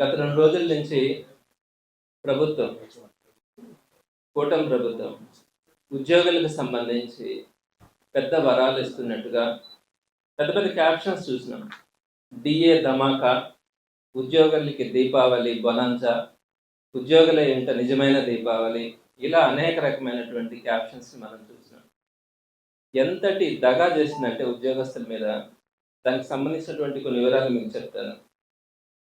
గత 2 రోజుల నుంచి ప్రభుత్వం, కూటమి ప్రభుత్వం ఉద్యోగులకు సంబంధించి పెద్ద వరాలు ఇస్తున్నట్టుగా పెద్ద పెద్ద క్యాప్షన్స్ చూసినాం. డిఏ ధమాకా, ఉద్యోగులకి దీపావళి బొనాంజా, ఉద్యోగుల ఇంట నిజమైన దీపావళి, ఇలా అనేక రకమైనటువంటి క్యాప్షన్స్ మనం చూసినాం. ఎంతటి దగా చేసిందంటే ఉద్యోగస్తుల మీద, దానికి సంబంధించినటువంటి కొన్ని వివరాలు మీకు చెప్తాను.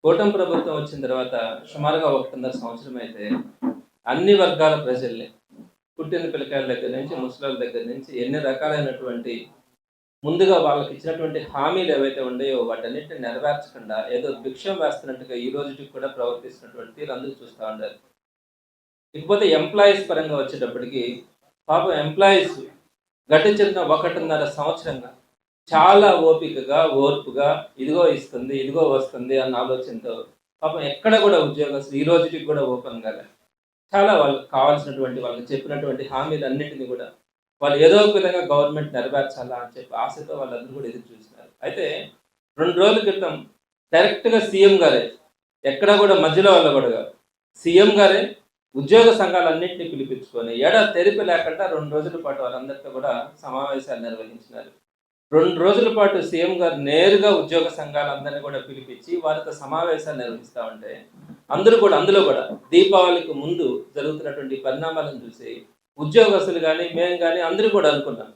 కూటమి ప్రభుత్వం వచ్చిన తర్వాత సుమారుగా 1.5 సంవత్సరం అయితే అన్ని వర్గాల ప్రజల్ని, పుట్టిన పిల్లకాయల దగ్గర నుంచి ముసలాళ్ళ దగ్గర నుంచి ఎన్ని రకాలైనటువంటి ముందుగా వాళ్ళకి ఇచ్చినటువంటి హామీలు ఏవైతే ఉన్నాయో వాటన్నిటిని నెరవేర్చకుండా ఏదో భిక్షం వేస్తున్నట్టుగా ఈ రోజుకి కూడా ప్రవర్తిస్తున్నటువంటి తీరు అందరూ చూస్తూ ఉండాలి. ఇకపోతే ఎంప్లాయీస్ పరంగా వచ్చేటప్పటికి పాపం ఎంప్లాయీస్ గడిచిన 1.5 సంవత్సరంగా చాలా ఓపికగా, ఓర్పుగా ఇదిగో ఇస్తుంది, ఇదిగో వస్తుంది అన్న ఆలోచనతో పాపం ఎక్కడ కూడా ఉద్యోగస్తులు ఈ రోజుకి కూడా ఓపెన్ కాలే. చాలా వాళ్ళకి కావాల్సినటువంటి, వాళ్ళకి చెప్పినటువంటి హామీలు అన్నింటినీ కూడా వాళ్ళు ఏదో ఒక విధంగా గవర్నమెంట్ నెరవేర్చాలా అని చెప్పి ఆశతో వాళ్ళందరూ కూడా ఎదురు చూస్తున్నారు. అయితే 2 రోజుల క్రితం డైరెక్ట్గా సీఎం గారే, ఎక్కడా కూడా మధ్యలో వాళ్ళు కూడా కాదు, సీఎం గారే ఉద్యోగ సంఘాలన్నింటినీ పిలిపించుకొని తెరిపి లేకుండా 2 రోజుల పాటు వాళ్ళందరితో కూడా సమావేశాలు నిర్వహించినారు. 2 రోజుల పాటు సీఎం గారు నేరుగా ఉద్యోగ సంఘాలందరినీ కూడా పిలిపించి వారితో సమావేశాలు నిర్వహిస్తూ ఉంటే అందులో కూడా దీపావళికి ముందు జరుగుతున్నటువంటి పరిణామాలను చూసి ఉద్యోగస్తులు కానీ మేము కానీ అందరూ కూడా అనుకున్నాం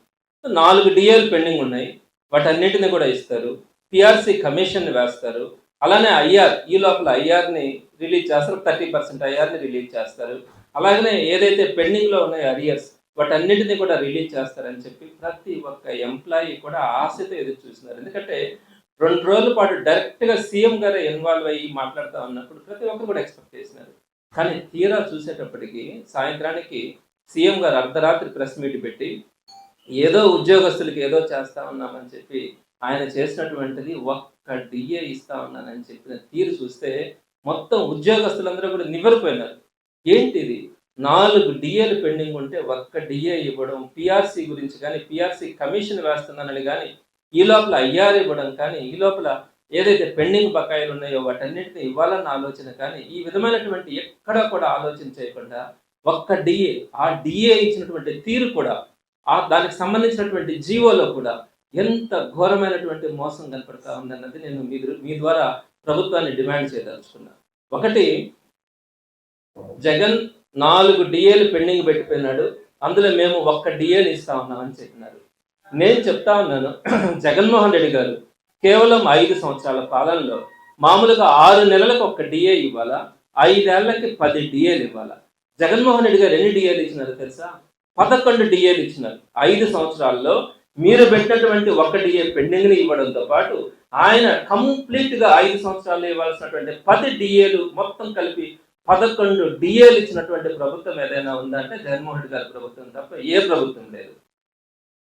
4 డిఏలు పెండింగ్ ఉన్నాయి, వాటన్నిటిని కూడా ఇస్తారు, పిఆర్సీ కమిషన్ వేస్తారు, అలానే ఐఆర్ ఈ లోపల ఐఆర్ని రిలీజ్ చేస్తారు, 30% ఐఆర్ని రిలీజ్ చేస్తారు, అలాగనే ఏదైతే పెండింగ్లో ఉన్నాయో అరియర్స్ వాటన్నిటిని కూడా రిలీజ్ చేస్తారని చెప్పి ప్రతి ఒక్క ఎంప్లాయీ కూడా ఆశతో ఎదురు చూస్తున్నారు. ఎందుకంటే 2 రోజుల పాటు డైరెక్ట్గా సీఎం గారే ఇన్వాల్వ్ అయ్యి మాట్లాడుతూ ఉన్నప్పుడు ప్రతి ఒక్కరు కూడా ఎక్స్పెక్ట్ చేసినారు. కానీ తీరా చూసేటప్పటికి సాయంత్రానికి సీఎం గారు అర్ధరాత్రి ప్రెస్ మీట్ పెట్టి ఏదో ఉద్యోగస్తులకి ఏదో చేస్తా ఉన్నామని చెప్పి ఆయన చేసినటువంటిది ఒక్క డిఏ ఇస్తా ఉన్నానని చెప్పిన తీరు చూస్తే మొత్తం ఉద్యోగస్తులందరూ కూడా నివ్వెరపోయినారు. ఏంటిది, 4 డిఏలు పెండింగ్ ఉంటే ఒక్క డిఏ ఇవ్వడం, పిఆర్సీ గురించి కానీ పిఆర్సీ కమిషన్ వేస్తున్నానని కానీ ఈ లోపల ఐఆర్ ఇవ్వడం కానీ ఈ లోపల ఏదైతే పెండింగ్ బకాయిలు ఉన్నాయో వాటన్నిటిని ఇవ్వాలన్న ఆలోచన కానీ ఈ విధమైనటువంటి ఎక్కడా కూడా ఆలోచన చేయకుండా ఒక్క డిఏ, ఆ డిఏ ఇచ్చినటువంటి తీరు కూడా దానికి సంబంధించినటువంటి జీవోలో కూడా ఎంత ఘోరమైనటువంటి మోసం కనపడతా ఉందన్నది నేను మీ ద్వారా ప్రభుత్వాన్ని డిమాండ్ చేయదలుచుకున్నాను. ఒకటి, జగన్ 4 డిఏలు పెండింగ్ పెట్టిపోయినాడు, అందులో మేము ఒక్క డిఏని ఇస్తా ఉన్నామని చెప్పినారు. నేను చెప్తా ఉన్నాను, జగన్మోహన్ రెడ్డి గారు కేవలం 5 సంవత్సరాల పాలనలో మామూలుగా 6 నెలలకు ఒక్క డిఏ ఇవ్వాలా, 5 ఏళ్లకి 10 డిఏలు ఇవ్వాలా. జగన్మోహన్ రెడ్డి గారు ఎన్ని డిఏలు ఇచ్చినారో తెలుసా? 11 డిఏలు ఇచ్చినారు. 5 సంవత్సరాల్లో మీరు పెట్టినటువంటి ఒక్క డిఏ పెండింగ్ని ఇవ్వడంతో పాటు ఆయన కంప్లీట్గా 5 సంవత్సరాల్లో ఇవ్వాల్సినటువంటి 10 డిఏలు మొత్తం కలిపి 11 డిఏలు ఇచ్చినటువంటి ప్రభుత్వం ఏదైనా ఉందంటే జగన్మోహన్ రెడ్డి గారి ప్రభుత్వం తప్ప ఏ ప్రభుత్వం లేదు.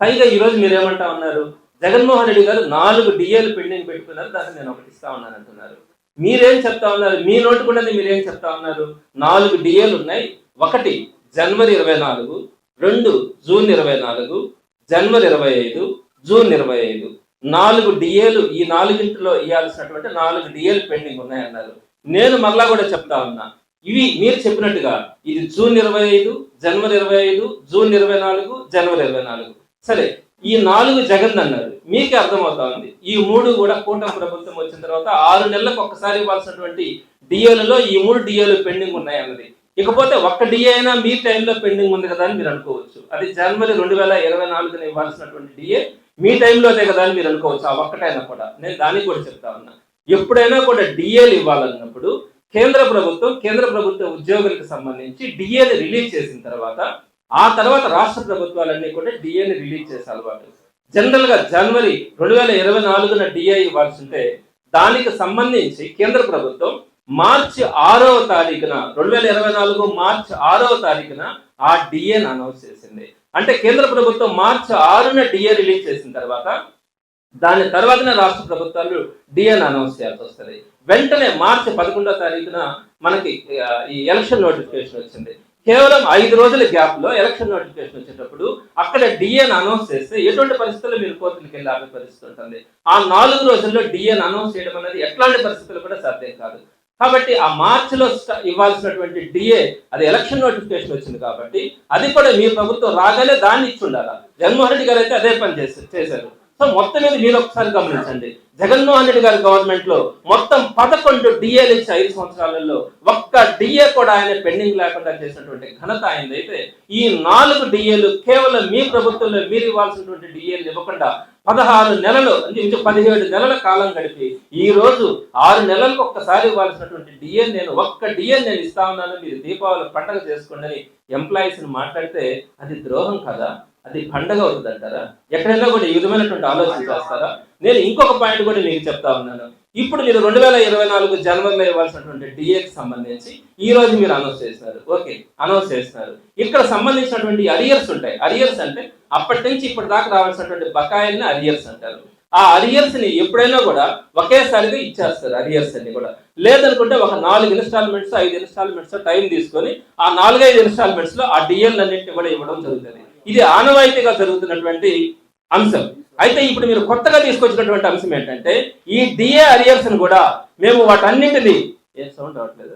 పైగా ఈరోజు మీరేమంటా ఉన్నారు, జగన్మోహన్ రెడ్డి గారు 4 డిఏలు పెండింగ్ పెట్టుకున్నారు, దాన్ని నేను ఒకటి ఇస్తా ఉన్నాను అంటున్నారు. మీరేం చెప్తా ఉన్నారు? మీ నోటు కూడా మీరేం చెప్తా ఉన్నారు? 4 డిఏలు ఉన్నాయి, ఒకటి జనవరి 24, 2 జూన్ 24, జనవరి 25, జూన్ 25, 4 డిఏలు. ఈ 4గింటిలో ఇవ్వాల్సినటువంటి 4 డిఏలు పెండింగ్ ఉన్నాయన్నారు. నేను మరలా కూడా చెప్తా ఉన్నా, ఇవి మీరు చెప్పినట్టుగా ఇది జూన్ 25, జనవరి 25, జూన్ 24, జనవరి 24. సరే, ఈ 4 జగన్ అన్నారు, మీకే అర్థమవుతా ఉంది. ఈ 3 కూడా కూటమి ప్రభుత్వం వచ్చిన తర్వాత 6 నెలలకు ఒక్కసారి ఇవ్వాల్సినటువంటి డిఏలలో ఈ 3 డిఏలు పెండింగ్ ఉన్నాయన్నది. ఇకపోతే ఒక్క డిఏ అయినా మీ టైంలో పెండింగ్ ఉంది కదా అని మీరు అనుకోవచ్చు. అది జనవరి 2024 ఇవ్వాల్సినటువంటి డిఏ మీ టైంలో అదే కదా అని మీరు అనుకోవచ్చు. ఆ ఒక్కటైనా కూడా నేను దానికి కూడా చెప్తా ఉన్నా, ఎప్పుడైనా కూడా డిఏలు ఇవ్వాలన్నప్పుడు కేంద్ర ప్రభుత్వ ఉద్యోగులకు సంబంధించి డిఏని రిలీజ్ చేసిన తర్వాత ఆ తర్వాత రాష్ట్ర ప్రభుత్వాలన్నీ కూడా డిఏని రిలీజ్ చేసే అలవాటు. జనరల్గా జనవరి 2024 డిఏ ఇవ్వాల్సి ఉంటే దానికి సంబంధించి కేంద్ర ప్రభుత్వం మార్చి 6వ తారీఖున 2024 మార్చి 6వ తారీఖున ఆ డిఏని అనౌన్స్ చేసింది. అంటే కేంద్ర ప్రభుత్వం మార్చి 6న డిఏ రిలీజ్ చేసిన తర్వాత దాని తర్వాతనే రాష్ట్ర ప్రభుత్వాలు డిఏని అనౌన్స్ చేయాల్సి వస్తుంది. వెంటనే మార్చి 11వ తారీఖున మనకి ఈ ఎలక్షన్ నోటిఫికేషన్ వచ్చింది. కేవలం 5 రోజుల గ్యాప్ లో ఎలక్షన్ నోటిఫికేషన్ వచ్చేటప్పుడు అక్కడ డిఏని అనౌన్స్ చేస్తే ఎటువంటి పరిస్థితుల్లో మీరు కోర్టులకు వెళ్ళి ఆపే పరిస్థితి ఉంటుంది. ఆ 4 రోజుల్లో డిఏని అనౌన్స్ చేయడం అనేది ఎట్లాంటి పరిస్థితులు కూడా సాధ్యం కాదు. కాబట్టి ఆ మార్చిలో ఇవ్వాల్సినటువంటి డిఏ అది ఎలక్షన్ నోటిఫికేషన్ వచ్చింది కాబట్టి అది కూడా మీ ప్రభుత్వం రాగానే దాన్ని ఇచ్చి ఉండాలి. జగన్మోహన్ రెడ్డి గారు అయితే అదే పని చేశారు. సో మొత్తం మీద మీరు ఒకసారి గమనించండి, జగన్మోహన్ రెడ్డి గారి గవర్నమెంట్ లో మొత్తం 11 డిఏలు ఇచ్చి 5 సంవత్సరాలలో ఒక్క డిఏ కూడా ఆయన పెండింగ్ లేకుండా చేసినటువంటి ఘనత ఆయనది. అయితే ఈ 4 డిఏలు కేవలం మీ ప్రభుత్వంలో మీరు ఇవ్వాల్సినటువంటి డిఏలు ఇవ్వకుండా 16 నెలలు అంటే 17 నెలల కాలం గడిపి ఈ రోజు 6 నెలలకు ఒక్కసారి ఇవ్వాల్సినటువంటి డిఏ ఒక్క డిఏ నేను ఇస్తా ఉన్నాను, మీరు దీపావళి పండుగ చేసుకోండి అని ఎంప్లాయీస్ మాట్లాడితే అది ద్రోహం కదా, అది పండగ అవుతుంది అంటారా? ఎక్కడైనా కూడా ఈ విధమైనటువంటి ఆలోచన చేస్తారా? నేను ఇంకొక పాయింట్ కూడా మీకు చెప్తా ఉన్నాను. ఇప్పుడు మీరు 2024 జనవరిలో ఇవ్వాల్సినటువంటి డిఏకి సంబంధించి ఈ రోజు మీరు అనౌన్స్ చేస్తున్నారు. ఓకే, అనౌన్స్ చేస్తున్నారు. ఇక్కడ సంబంధించినటువంటి అరియర్స్ ఉంటాయి. అరియర్స్ అంటే అప్పటి నుంచి ఇప్పటి దాకా రావాల్సినటువంటి బకాయిల్ని అరియర్స్ అంటారు. ఆ అరియర్స్ ని ఎప్పుడైనా కూడా ఒకేసారిగా ఇచ్చేస్తారు. అరియర్స్ అన్ని కూడా లేదనుకుంటే ఒక 4 ఇన్స్టాల్మెంట్స్ 5 ఇన్స్టాల్మెంట్స్ టైం తీసుకొని ఆ 4-5 ఇన్స్టాల్మెంట్స్ లో ఆ డిఎల్ అన్నింటినీ కూడా ఇవ్వడం జరుగుతుంది. ఇది ఆనవాయితీగా జరుగుతున్నటువంటి అంశం. అయితే ఇప్పుడు మీరు కొత్తగా తీసుకొచ్చినటువంటి అంశం ఏంటంటే ఈ డిఏ అరియర్స్ కూడా మేము వాటన్నింటినీ సౌండ్ రావట్లేదు,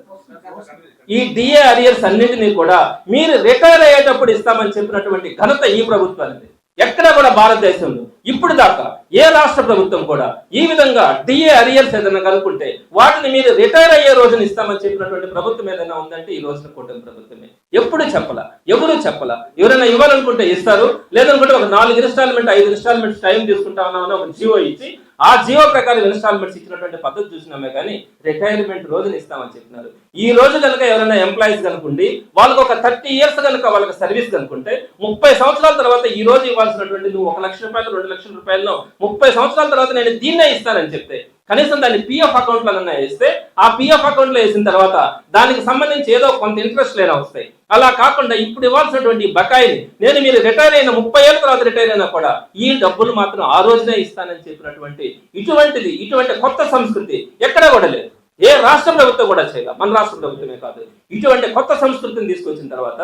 ఈ డిఏ అరియర్స్ అన్నింటినీ కూడా మీరు రిటైర్ అయ్యేటప్పుడు ఇస్తామని చెప్పినటువంటి ఘనత ఈ ప్రభుత్వానికి. ఎక్కడా కూడా భారతదేశంలో ఇప్పుడు దాకా ఏ రాష్ట్ర ప్రభుత్వం కూడా ఈ విధంగా డిఏ అరియర్స్ ఏదైనా కనుక్కుంటే వాటిని మీరు రిటైర్ అయ్యే రోజున ఇస్తామని చెప్పినటువంటి ప్రభుత్వం ఏదైనా ఉందంటే ఈ రోజున కూటమి ప్రభుత్వమే. ఎప్పుడు చెప్పలా, ఎవరు చెప్పలా. ఎవరైనా ఇవ్వాలనుకుంటే ఇస్తారు, లేదనుకుంటే ఒక 4 ఇన్స్టాల్మెంట్ 5 ఇన్స్టాల్మెంట్స్ టైం తీసుకుంటా ఉన్నామని ఒక జియో ఇచ్చి ఆ జియో ప్రకారం ఇన్స్టాల్మెంట్స్ ఇచ్చినటువంటి పద్ధతి చూసినామే కానీ రిటైర్మెంట్ రోజున ఇస్తామని చెప్పినారు. ఈ రోజు కనుక ఎవరైనా ఎంప్లాయీస్ కనుకుండి వాళ్ళకి ఒక 30 ఇయర్స్ కనుక వాళ్ళకి సర్వీస్ కనుకుంటే 30 సంవత్సరాల తర్వాత ఈ రోజు ఇవ్వాల్సినటువంటి నువ్వు 1 లక్ష రూపాయలు 2 లక్షల రూపాయలను 30 సంవత్సరాల తర్వాత నేను దీన్నే ఇస్తానని చెప్తే కనీసం దాన్ని పిఎఫ్ అకౌంట్ లో వేస్తే ఆ పిఎఫ్ అకౌంట్ లో వేసిన తర్వాత దానికి సంబంధించి ఏదో కొంత ఇంట్రెస్ట్ లేనా వస్తాయి. అలా కాకుండా ఇప్పుడు ఇవ్వాల్సినటువంటి బకాయిని నేను మీరు రిటైర్ అయిన 30 ఏళ్ళ తర్వాత రిటైర్ అయినా కూడా ఈ డబ్బులు మాత్రం ఆ రోజునే ఇస్తానని చెప్పినటువంటి ఇటువంటి కొత్త సంస్కృతి ఎక్కడ కూడా లేదు. ఏ రాష్ట్ర ప్రభుత్వం కూడా చేయాలి, మన రాష్ట్ర ప్రభుత్వమే కాదు. ఇటువంటి కొత్త సంస్కృతిని తీసుకొచ్చిన తర్వాత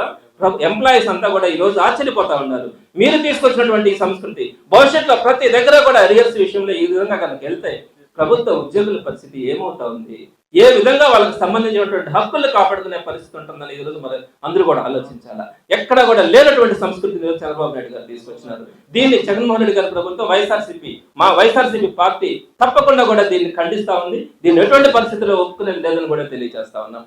ఎంప్లాయీస్ అంతా కూడా ఈ రోజు ఆశ్చర్యపోతా ఉన్నారు. మీరు తీసుకొచ్చినటువంటి ఈ సంస్కృతి భవిష్యత్తులో ప్రతి దగ్గర కూడా అరియర్స్ విషయంలో ఈ విధంగా కనుక వెళ్తే ప్రభుత్వ ఉద్యోగుల పరిస్థితి ఏమవుతా ఉంది, ఏ విధంగా వాళ్ళకి సంబంధించినటువంటి హక్కులు కాపాడుకునే పరిస్థితి ఉంటుందని ఈరోజు మరి అందరూ కూడా ఆలోచించాలా. ఎక్కడ కూడా లేనటువంటి సంస్కృతిని చంద్రబాబు నాయుడు గారు తీసుకొచ్చినారు. దీన్ని జగన్మోహన్ రెడ్డి గారి ప్రభుత్వం వైఎస్ఆర్సీపీ పార్టీ తప్పకుండా కూడా దీన్ని ఖండిస్తా ఉంది. దీన్ని ఎటువంటి పరిస్థితుల్లో ఒప్పుకునేది లేదని కూడా తెలియజేస్తా ఉన్నాం.